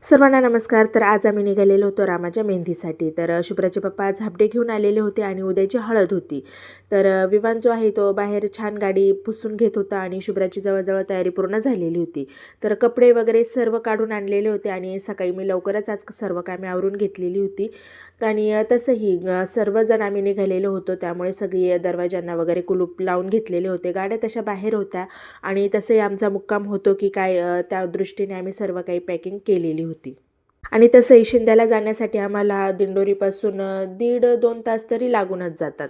सर्वांना नमस्कार. तर आज आम्ही निघालेलो होतो रामाच्या मेहंदीसाठी. तर शुभ्राचे पप्पा झापडे घेऊन आलेले होते आणि उद्याची हळद होती. तर विवान जो आहे तो बाहेर छान गाडी पुसून घेत होता आणि शुभ्राची जवळजवळ तयारी पूर्ण झालेली होती. तर कपडे वगैरे सर्व काढून आणलेले होते आणि सकाळी मी लवकरच आज सर्व कामे आवरून घेतलेली होती. आणि तसंही सर्वजण आम्ही निघालेलो होतो, त्यामुळे सगळी दरवाजांना वगैरे कुलूप लावून घेतलेले होते. गाड्या तशा बाहेर होत्या आणि तसंही आमचा मुक्काम होतो की काय, त्या दृष्टीने आम्ही सर्व काही पॅकिंग केलेली होती. आणि तसंही शिंद्याला जाण्यासाठी आम्हाला दिंडोरीपासून 1.5-2 तास तरी लागूनच जातात.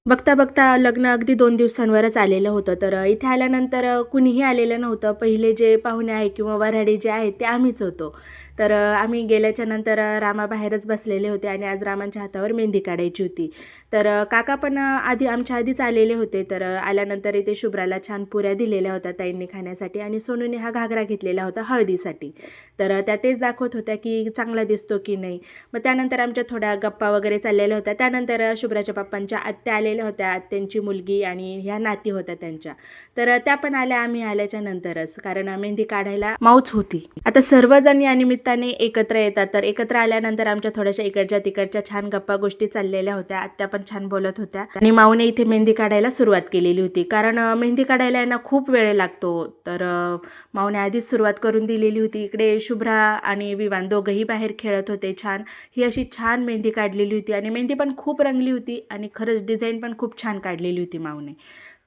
बघता बघता लग्न अगदी 2 दिवसांवरच आलेलं होतं. तर इथे आल्यानंतर कुणीही आलेलं नव्हतं. पहिले जे पाहुणे आहे किंवा वऱ्हाडी जे आहेत ते आम्हीच होतो. तर आम्ही गेल्याच्या नंतर रामाबाहेरच बसलेले होते आणि आज रामांच्या हातावर मेहंदी काढायची होती. तर काका पण आमच्या आधीच आलेले होते. तर आल्यानंतर इथे शुभ्राला छान पुऱ्या दिलेल्या होत्या ताईंनी खाण्यासाठी आणि सोनूने हा घागरा घेतलेला होता हळदीसाठी. तर त्या तेच दाखवत होत्या की चांगला दिसतो की नाही. मग त्यानंतर आमच्या थोड्या गप्पा वगैरे चाललेल्या होत्या. त्यानंतर शुभ्राच्या पप्पांच्या आत्या आलेल्या होत्या, आत्यांची मुलगी आणि ह्या नाती होत्या त्यांच्या. तर त्या पण आल्या आम्ही आल्याच्या नंतरच, कारण मेहंदी काढायला मौज होती. आता सर्वजण या निमित्ताने एकत्र येतात. तर एकत्र आल्यानंतर आमच्या थोड्याशा इकडच्या तिकडच्या छान गप्पा गोष्टी चाललेल्या होत्या. आत्या पण छान बोलत होत्या आणि माऊने इथे मेहंदी काढायला सुरुवात केलेली होती, कारण मेहंदी काढायला यांना खूप वेळ लागतो. तर माऊने आधीच सुरुवात करून दिलेली होती. इकडे शुभ्रा आणि विवान दोघंही बाहेर खेळत होते छान. ही अशी छान मेहंदी काढलेली होती आणि मेहंदी पण खूप रंगली होती आणि खरंच डिझाईन पण खूप छान काढलेली होती माऊने.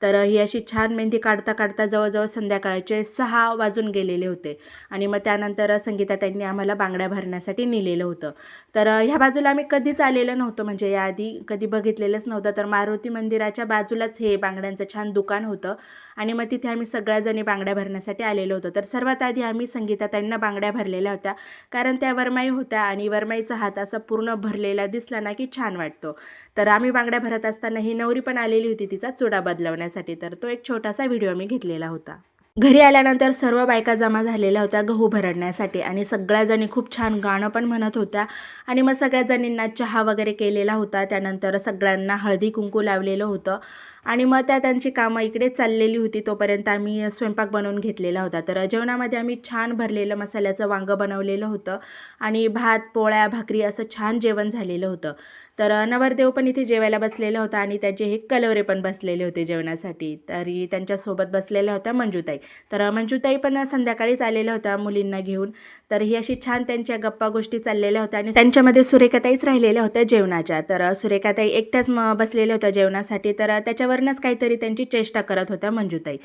तर ही अशी छान मेहंदी काढता काढता जवळजवळ संध्याकाळचे 6 वाजून गेलेले होते आणि मग त्यानंतर संगीताताईंनी आम्हाला बांगड्या भरण्यासाठी नेलेलं होतं. तर ह्या बाजूला आम्ही कधीच आलेलं नव्हतं, म्हणजे याआधी कधी बघितलेलंच नव्हतं. तर मारुती मंदिराच्या बाजूलाच हे बांगड्यांचं छान दुकान होतं आणि मग तिथे आम्ही सगळ्याजणी बांगड्या भरण्यासाठी आलेलो होतो. तर सर्वात आधी आम्ही संगीताताईंना बांगड्या भरलेल्या होत्या, कारण त्या वरमाई होत्या आणि वरमाईचा हात असा पूर्ण भरलेला दिसला ना की छान वाटतो. तर आम्ही बांगड्या भरत असताना ही नवरी पण आलेली होती तिचा चुडा बदलवण्यासाठी. तर तो एक छोटासा व्हिडिओ मी घेतलेला होता. घरी आल्यानंतर सर्व बायका जमा झालेल्या होत्या गहू भरडण्यासाठी आणि सगळ्याजणी खूप छान गाणं पण म्हणत होत्या आणि मग सगळ्या जणींना चहा वगैरे केलेला होता. त्यानंतर सगळ्यांना हळदी कुंकू लावलेलं होतं आणि मग त्यांची कामं इकडे चाललेली होती. तोपर्यंत आम्ही स्वयंपाक बनवून घेतलेला होता. तर जेवणामध्ये आम्ही छान भरलेलं मसाल्याचं वांगं बनवलेलं होतं आणि भात, पोळ्या, भाकरी असं छान जेवण झालेलं होतं. तर नवरदेव पण इथे जेवायला बसलेला होता आणि त्याचे हे कलवरे पण बसलेले होते जेवणासाठी. तरी त्यांच्यासोबत बसलेल्या होत्या मंजूताई. तर मंजूताई पण संध्याकाळीच आलेल्या होत्या मुलींना घेऊन. तर ही अशी छान त्यांच्या गप्पा गोष्टी चाललेल्या होत्या आणि त्यांच्यामध्ये सुरेखाताईच राहिलेल्या होत्या जेवणाच्या. तर सुरेखाताई एकट्याच बसलेल्या होत्या जेवणासाठी. तर त्याच्यावरनंच काहीतरी त्यांची चेष्टा करत होत्या मंजूताई.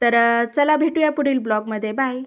तर चला भेटूया पुढील ब्लॉगमध्ये. बाय.